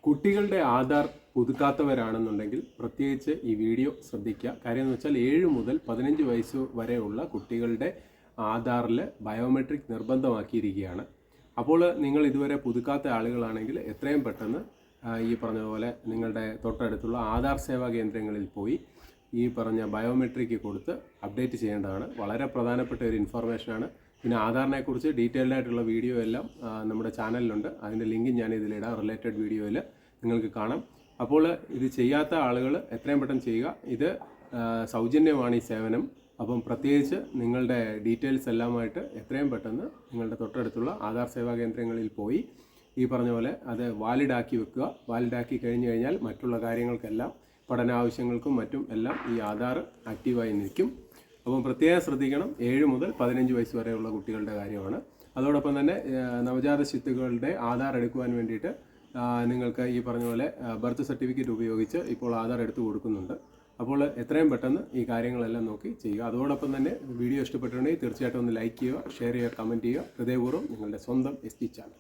കുട്ടികളുടെ ആധാർ പുതുക്കാത്തവരാണെന്നുണ്ടെങ്കിൽ പ്രത്യേകിച്ച് ഈ വീഡിയോ ശ്രദ്ധിക്കുക. കാര്യം എന്ന് വെച്ചാൽ 7 മുതൽ 15 വയസ്സ് വരെയുള്ള കുട്ടികളുടെ ആധാറിൽ ബയോമെട്രിക് നിർബന്ധമാക്കിയിരിക്കുകയാണ്. അപ്പോൾ നിങ്ങൾ ഇതുവരെ പുതുക്കാത്ത ആളുകളാണെങ്കിൽ എത്രയും പെട്ടെന്ന് ഈ പറഞ്ഞതുപോലെ നിങ്ങളുടെ തൊട്ടടുത്തുള്ള ആധാർ സേവാ കേന്ദ്രങ്ങളിൽ പോയി ഈ പറഞ്ഞ ബയോമെട്രിക് കൊടുത്ത് അപ്ഡേറ്റ് ചെയ്യേണ്ടതാണ്. വളരെ പ്രധാനപ്പെട്ട ഒരു ഇൻഫർമേഷനാണ്. പിന്നെ ആധാറിനെക്കുറിച്ച് ഡീറ്റെയിൽഡ് ആയിട്ടുള്ള വീഡിയോ എല്ലാം നമ്മുടെ ചാനലിലുണ്ട്. അതിൻ്റെ ലിങ്ക് ഞാൻ ഇതിലിടാം. റിലേറ്റഡ് വീഡിയോയിൽ നിങ്ങൾക്ക് കാണാം. അപ്പോൾ ഇത് ചെയ്യാത്ത ആളുകൾ എത്രയും പെട്ടെന്ന് ചെയ്യുക. ഇത് സൗജന്യമാണ് ഈ സേവനം. അപ്പം പ്രത്യേകിച്ച് നിങ്ങളുടെ ഡീറ്റെയിൽസ് എല്ലാമായിട്ട് എത്രയും പെട്ടെന്ന് നിങ്ങളുടെ തൊട്ടടുത്തുള്ള ആധാർ സേവാ കേന്ദ്രങ്ങളിൽ പോയി ഈ പറഞ്ഞ പോലെ അത് വാലിഡാക്കി വെക്കുക. വാലിഡാക്കി കഴിഞ്ഞ് കഴിഞ്ഞാൽ മറ്റുള്ള കാര്യങ്ങൾക്കെല്ലാം പഠനാവശ്യങ്ങൾക്കും മറ്റും എല്ലാം ഈ ആധാർ ആക്റ്റീവായി നിൽക്കും. അപ്പം പ്രത്യേകം ശ്രദ്ധിക്കണം. 7 മുതൽ 15 വയസ്സ് വരെയുള്ള കുട്ടികളുടെ കാര്യമാണ്. അതോടൊപ്പം തന്നെ നവജാത ശിശുക്കളുടെ ആധാർ എടുക്കുവാൻ വേണ്ടിയിട്ട് നിങ്ങൾക്ക് ഈ പറഞ്ഞ പോലെ ബർത്ത് സർട്ടിഫിക്കറ്റ് ഉപയോഗിച്ച് ഇപ്പോൾ ആധാർ എടുത്ത് കൊടുക്കുന്നുണ്ട്. അപ്പോൾ എത്രയും പെട്ടെന്ന് ഈ കാര്യങ്ങളെല്ലാം നോക്കി ചെയ്യുക. അതോടൊപ്പം തന്നെ വീഡിയോ ഇഷ്ടപ്പെട്ടിട്ടുണ്ടെങ്കിൽ തീർച്ചയായിട്ടും ഒന്ന് ലൈക്ക് ചെയ്യുക, ഷെയർ ചെയ്യുക, കമൻറ്റ് ചെയ്യുക. ഹൃദയപൂർവ്വം നിങ്ങളുടെ സ്വന്തം ST ചാനൽ.